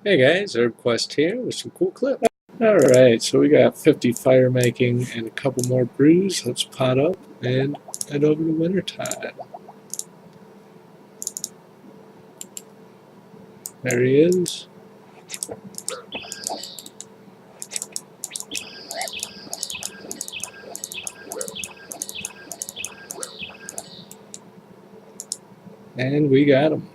Hey guys, Herb Quest here with some cool clips. Alright, so we got 50 fire making and a couple more brews. Let's pot up and head over to Wintertide. There he is. And we got him.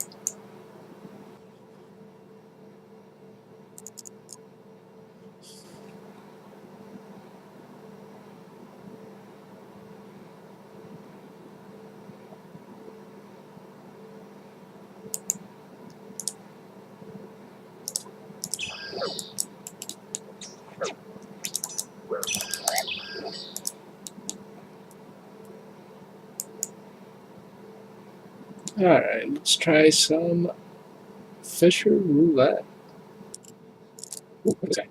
Alright, let's try some Fisher Roulette. Ooh, what is that?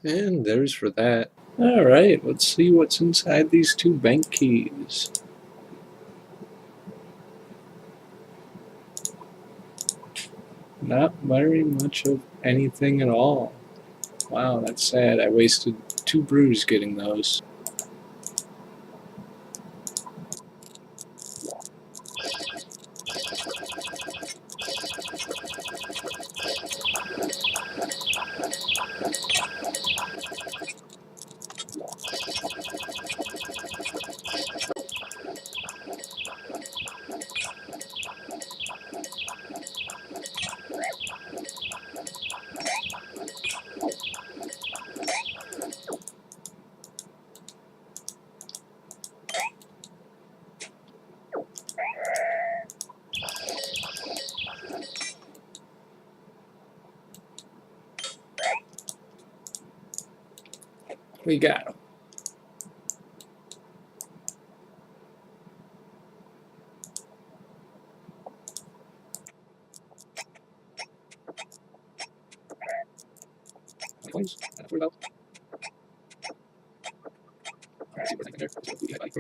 And there's for that. Alright, let's see what's inside these two bank keys. Not very much of anything at all. Wow, that's sad. I wasted 2 brews getting those. We got him. Coins. I'm gonna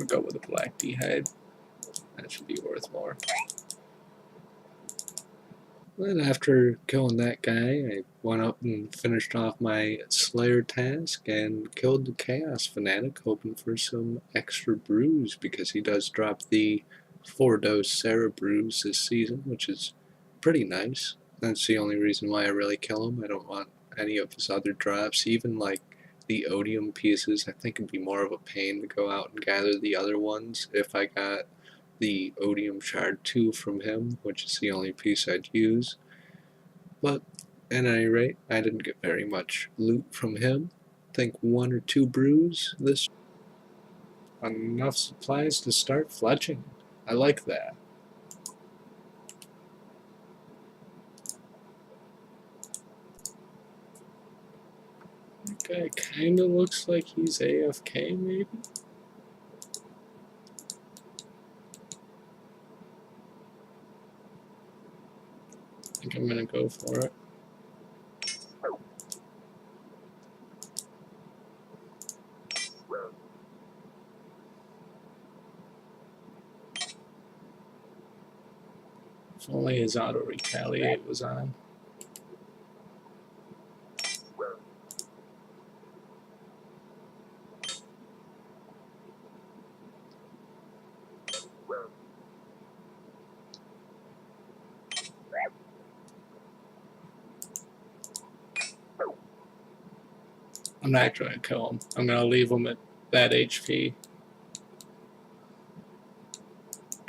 go with a black D-hide. That should be worth more. Then after killing that guy, I went up and finished off my Slayer task and killed the Chaos Fanatic, hoping for some extra brews because he does drop the 4-dose Sarah brews this season, which is pretty nice. That's the only reason why I really kill him. I don't want any of his other drops, even like the odium pieces. I think it'd be more of a pain to go out and gather the other ones if I got the odium shard 2 from him, which is the only piece I'd use. But at any rate, I didn't get very much loot from him. I think 1 or 2 brews. This enough supplies to start fletching. I like that. That guy kinda looks like he's AFK maybe? I think I'm gonna go for it. If only his auto retaliate was on. I'm not going to kill him. I'm going to leave him at that HP.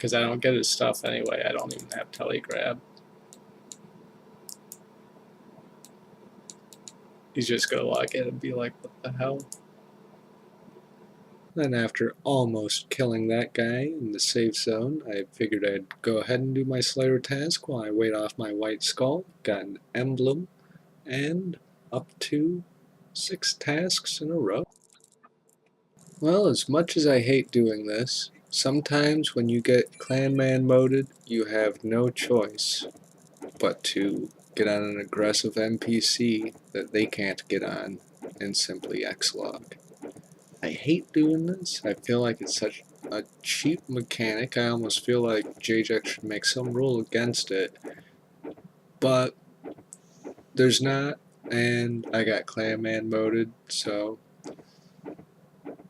because I don't get his stuff anyway. I don't even have telegrab. He's just gonna log in and be like, what the hell? Then after almost killing that guy in the safe zone, I figured I'd go ahead and do my Slayer task while I wait off my white skull, got an emblem, and up to 6 tasks in a row. Well, as much as I hate doing this, sometimes when you get clanman moded, you have no choice but to get on an aggressive NPC that they can't get on and simply X-log. I hate doing this. I feel like it's such a cheap mechanic. I almost feel like JJX should make some rule against it. But there's not, and I got clanman moded, so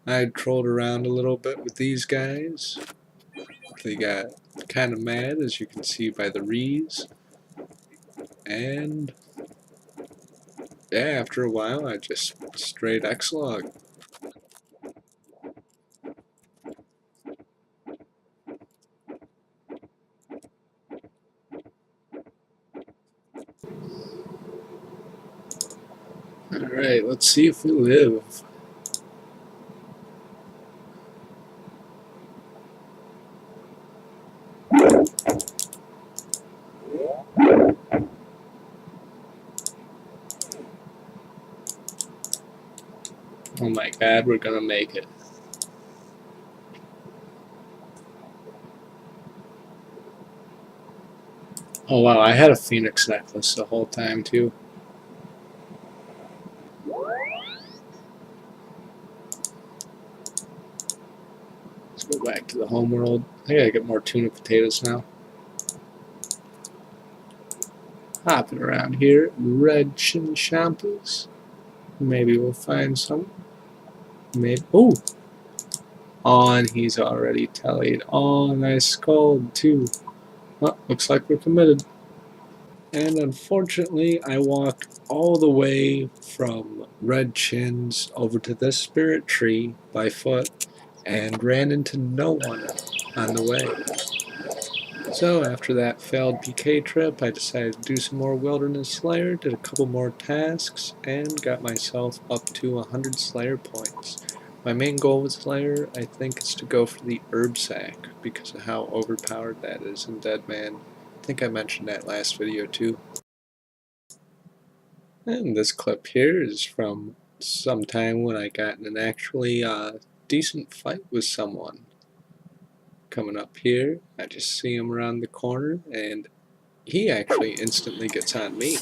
I trolled around a little bit with these guys. They got kind of mad, as you can see by the rees. And yeah, after a while, I just straight X-log. Alright, let's see if we live. Oh my god, we're gonna make it. Oh wow, I had a phoenix necklace the whole time too. Let's go back to the homeworld. I gotta get more tuna potatoes now. Hopping around here, red chin shampoos. Maybe we'll find some. Maybe. Oh! On, he's already tallied. Oh, nice skull too. Well, looks like we're committed. And unfortunately, I walked all the way from Red Chins over to this spirit tree by foot and ran into no one on the way. So after that failed PK trip, I decided to do some more Wilderness Slayer, did a couple more tasks, and got myself up to 100 Slayer points. My main goal with Slayer, I think, is to go for the herb sack because of how overpowered that is in Deadman. I think I mentioned that last video too. And this clip here is from some time when I got in an actually decent fight with someone. Coming up here, I just see him around the corner, and he actually instantly gets on me.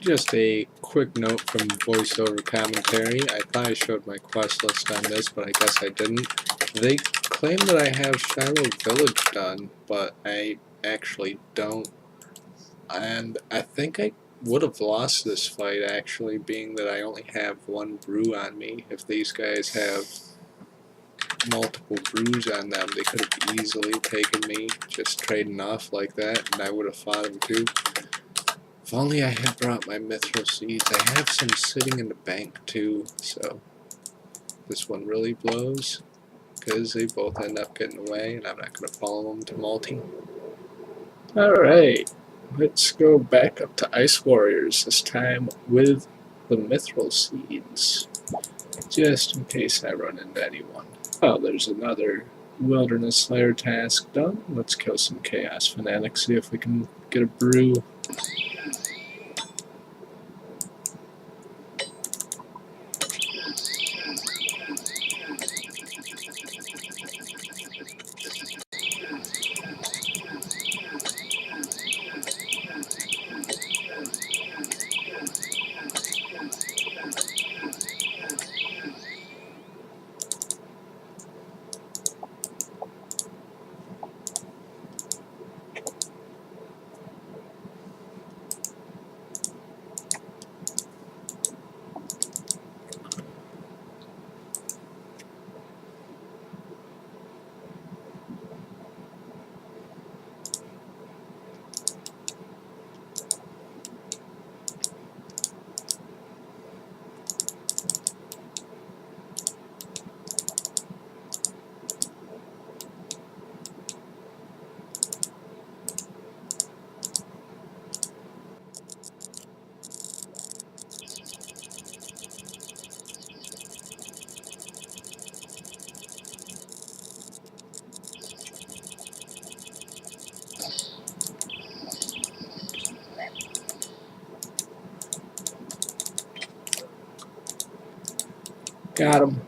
Just a quick note from voiceover commentary. I thought I showed my quest list on this, but I guess I didn't. They claim that I have Shiloh Village done, but I actually don't. And I think I would have lost this fight, actually, being that I only have one brew on me. If these guys have multiple brews on them, they could have easily taken me, just trading off like that, and I would have fought them too. If only I had brought my mithril seeds. I have some sitting in the bank too, so this one really blows, because they both end up getting away, and I'm not going to follow them to multi. Alright, let's go back up to Ice Warriors, this time with the mithril seeds, just in case I run into anyone. Oh, there's another Wilderness Slayer task done. Let's kill some Chaos Fanatics, see if we can get a brew. Got him.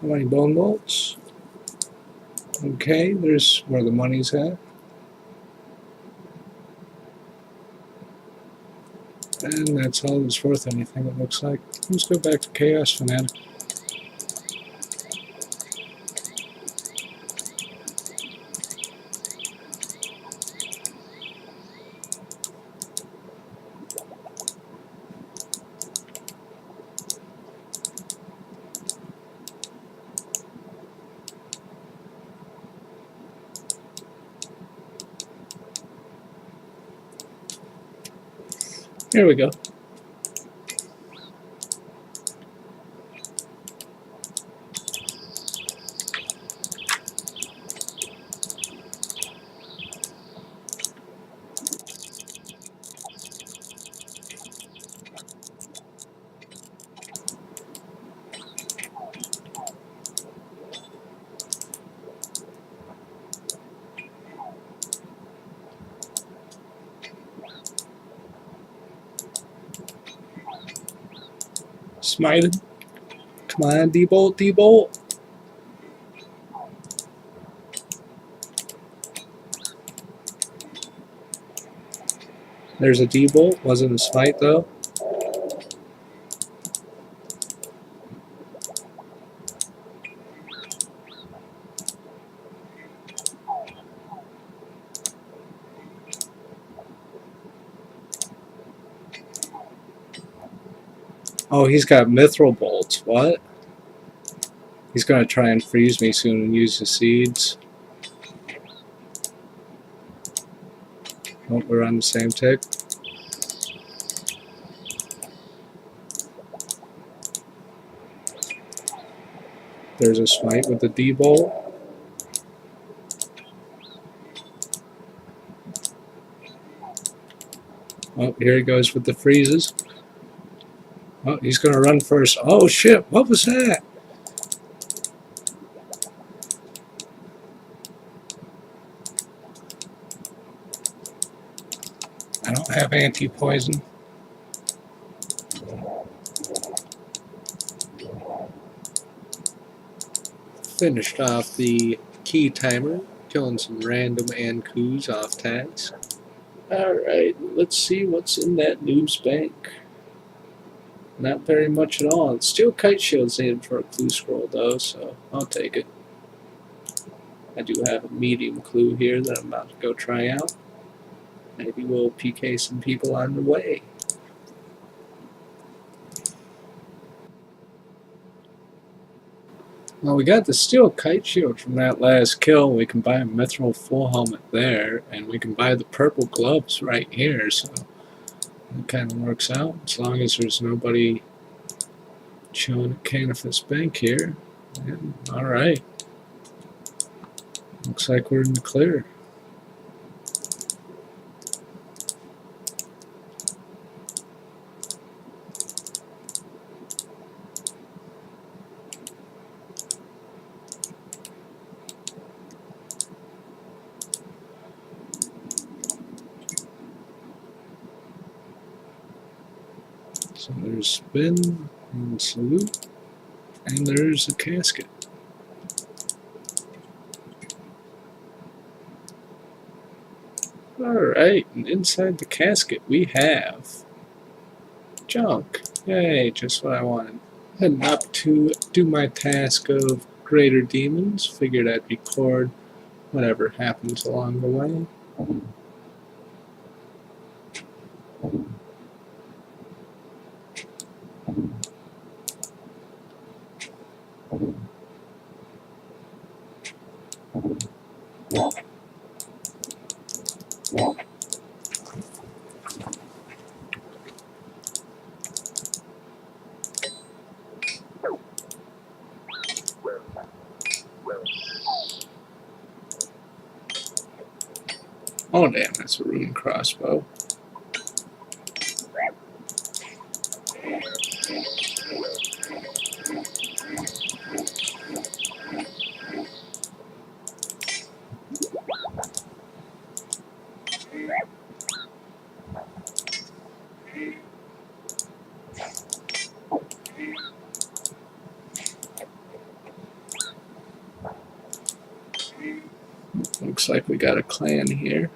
How many bone bolts? Okay, there's where the money's at. And that's all that's worth anything, it looks like. Let's go back to Chaos Fanatic. Here we go. Smited. Come on, D-bolt, D-bolt. There's a D-bolt. Wasn't a smite, though. Oh, he's got mithril bolts. What? He's going to try and freeze me soon and use the seeds. Oh, we're on the same tick. There's a smite with the D-bolt. Oh, here he goes with the freezes. Oh, he's going to run first. Oh, shit. What was that? I don't have anti-poison. Finished off the key timer, killing some random Ankus off task. Alright, let's see what's in that noob's bank. Not very much at all. It's still kite shields needed for a clue scroll though, so I'll take it. I do have a medium clue here that I'm about to go try out. Maybe we'll PK some people on the way. Well, we got the steel kite shield from that last kill. We can buy a mithril full helmet there, and we can buy the purple gloves right here, so it kind of works out. As long as there's nobody chilling at Canifus Bank here. And, alright. Looks like we're in the clear. So there's spin and salute, and there's a casket. Alright, and inside the casket we have junk. Yay, just what I wanted. Heading up to do my task of greater demons. Figured I'd record whatever happens along the way. Oh damn, that's a rune crossbow. Looks like we got a clan here.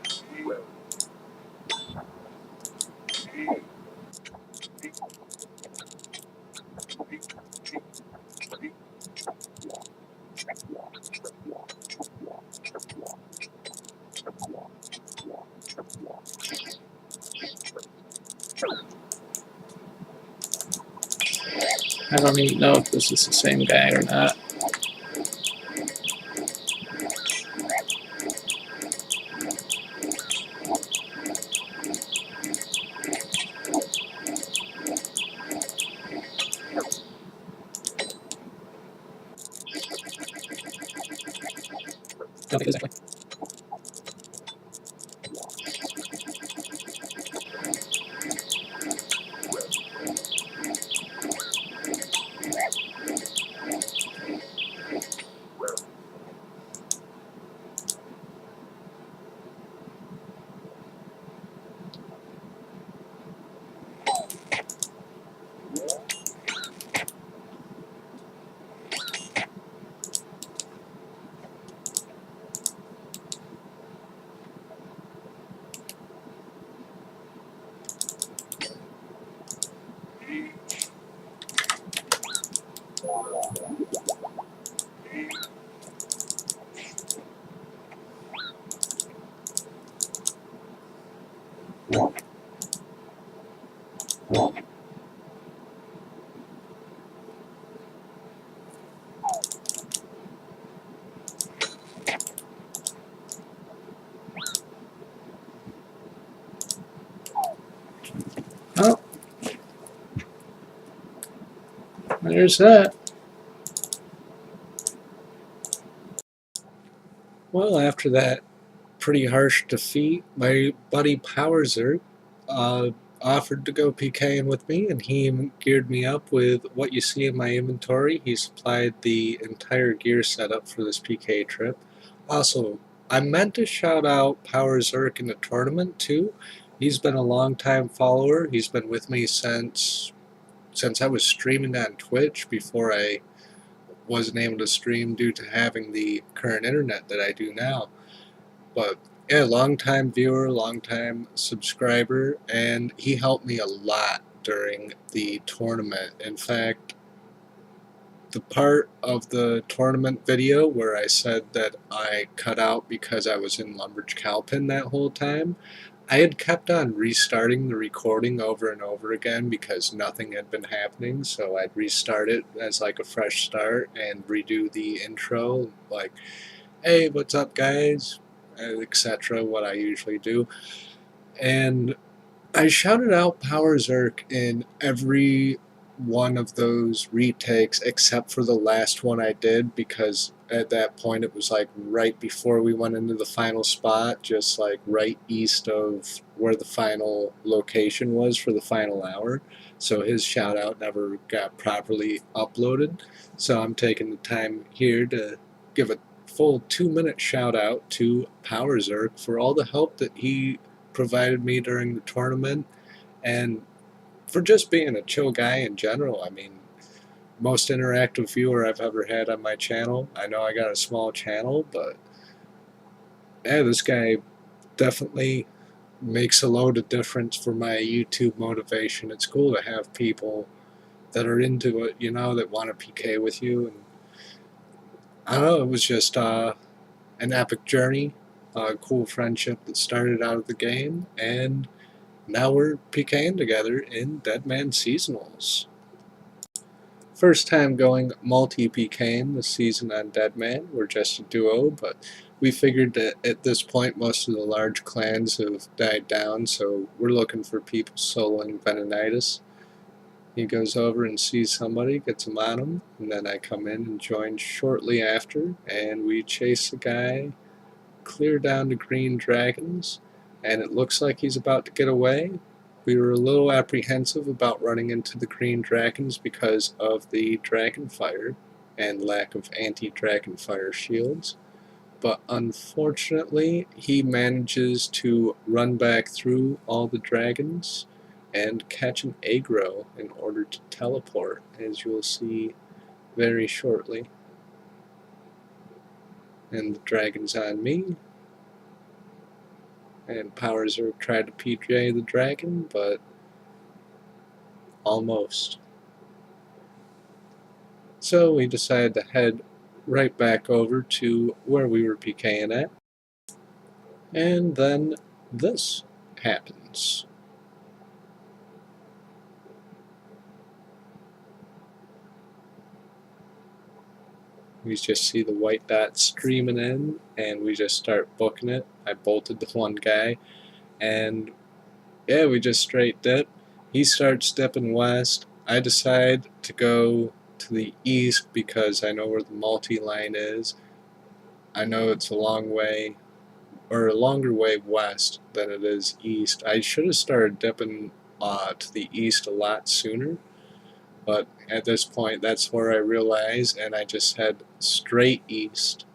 I don't even know if this is the same guy or not. I don't think it is actually. Oh, there's that. Well, after that pretty harsh defeat, my buddy Powerzer offered to go PKing with me, and he geared me up with what you see in my inventory. He supplied the entire gear setup for this PK trip. Also, I meant to shout out Power Zerk in the tournament too, He's been a long time follower. He's been with me since I was streaming on Twitch before I wasn't able to stream due to having the current internet that I do now. But yeah, long time viewer, long time subscriber, and he helped me a lot during the tournament. In fact, the part of the tournament video where I said that I cut out because I was in Lumbridge Cowpin that whole time, I had kept on restarting the recording over and over again because nothing had been happening, so I'd restart it as like a fresh start and redo the intro, like, hey, what's up, guys, etc., what I usually do. And I shouted out Power Zerk in every one of those retakes except for the last one I did, because at that point it was like right before we went into the final spot, just like right east of where the final location was for the final hour. So his shout out never got properly uploaded. So I'm taking the time here to give a full 2-minute shout out to Power Zerk for all the help that he provided me during the tournament, and for just being a chill guy in general. I mean, most interactive viewer I've ever had on my channel. I know I got a small channel, but yeah, this guy definitely makes a load of difference for my YouTube motivation. It's cool to have people that are into it, you know, that want to PK with you. And I don't know, it was just an epic journey, a cool friendship that started out of the game, and now we're PKing together in Deadman Seasonals. First time going multi-PKing this season on Deadman. We're just a duo, but we figured that at this point most of the large clans have died down, so we're looking for people soloing Venonitis. He goes over and sees somebody, gets him on him, and then I come in and join shortly after, and we chase the guy clear down to green dragons, and it looks like he's about to get away. We were a little apprehensive about running into the green dragons because of the dragon fire and lack of anti-dragon fire shields, but unfortunately he manages to run back through all the dragons and catch an aggro in order to teleport, as you'll see very shortly. And the dragon's on me, and Power Zerk tried to PJ the dragon, but almost. So we decided to head right back over to where we were PKing at, and then this happens. We just see the white dot streaming in, and we just start booking it. I bolted the one guy, and yeah, we just straight dip. He starts dipping west. I decide to go to the east because I know where the multi-line is. I know it's a long way, or a longer way west than it is east. I should have started dipping to the east a lot sooner, but at this point that's where I realize, and I just head straight east.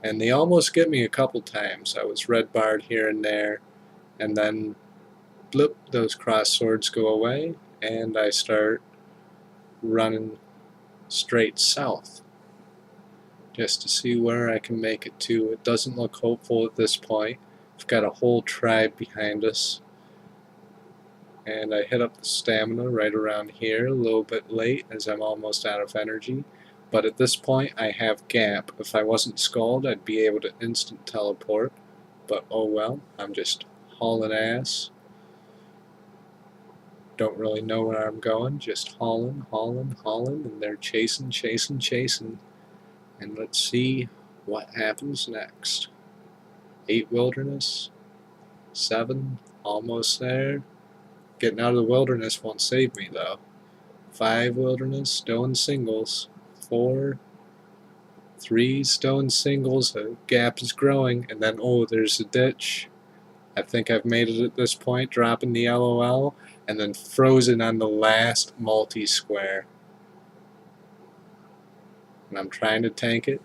And they almost get me a couple times. I was red barred here and there, and then blip, those cross swords go away, and I start running straight south just to see where I can make it to. It doesn't look hopeful at this point. We've got a whole tribe behind us, and I hit up the stamina right around here, a little bit late as I'm almost out of energy. But at this point I have gap. If I wasn't Scald, I'd be able to instant teleport, but oh well. I'm just hauling ass. Don't really know where I'm going, just hauling, and they're chasing. And let's see what happens next. 8 wilderness, 7, almost there. Getting out of the wilderness won't save me though. 5 wilderness, still in singles. 4, 3, still in singles. The gap is growing, and then oh, there's a ditch. I think I've made it at this point, dropping the LOL, and then frozen on the last multi-square. And I'm trying to tank it,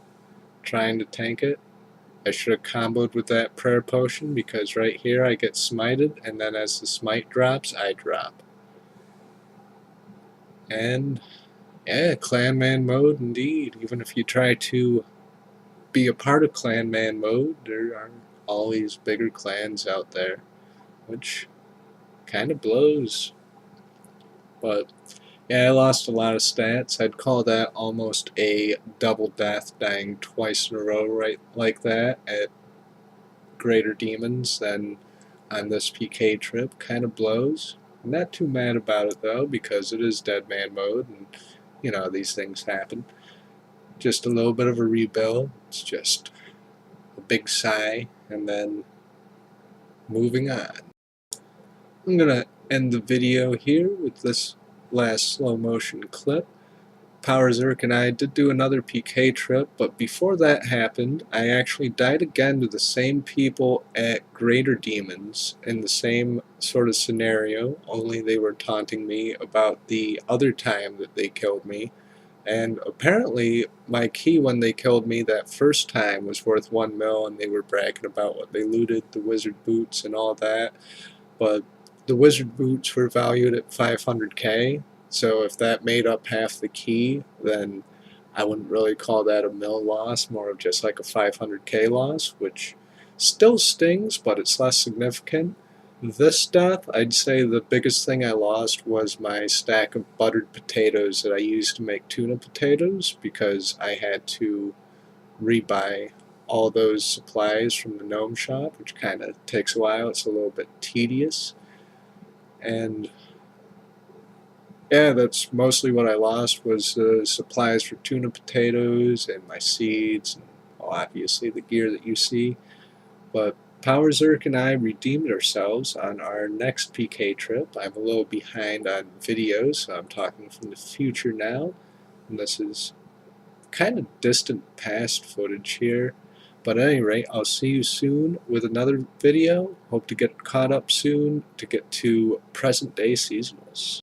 I should have comboed with that prayer potion, because right here I get smited, and then as the smite drops, I drop. And yeah, clanman mode indeed. Even if you try to be a part of clanman mode, there are always bigger clans out there, which kind of blows. But yeah, I lost a lot of stats. I'd call that almost a double death, dying twice in a row right like that at greater demons than on this PK trip. Kind of blows. I'm not too mad about it though, because it is Deadman mode, and you know, these things happen. Just a little bit of a rebuild. It's just a big sigh, and then moving on. I'm gonna end the video here with this last slow motion clip. Power Zerk and I did do another PK trip, but before that happened, I actually died again to the same people at Greater Demons in the same sort of scenario, only they were taunting me about the other time that they killed me. And apparently my key when they killed me that first time was worth 1 mil, and they were bragging about what they looted, the wizard boots and all that. But the wizard boots were valued at 500k, so if that made up half the key, then I wouldn't really call that a mil loss, more of just like a 500k loss, which still stings, but it's less significant. This death, I'd say the biggest thing I lost was my stack of buttered potatoes that I used to make tuna potatoes, because I had to rebuy all those supplies from the gnome shop, which kind of takes a while. It's a little bit tedious. And yeah, that's mostly what I lost, was the supplies for tuna potatoes and my seeds, and well, obviously the gear that you see. But Power Zerk and I redeemed ourselves on our next PK trip. I'm a little behind on videos, so I'm talking from the future now, and this is kind of distant past footage here. But at any rate, I'll see you soon with another video. Hope to get caught up soon to get to present day seasonals.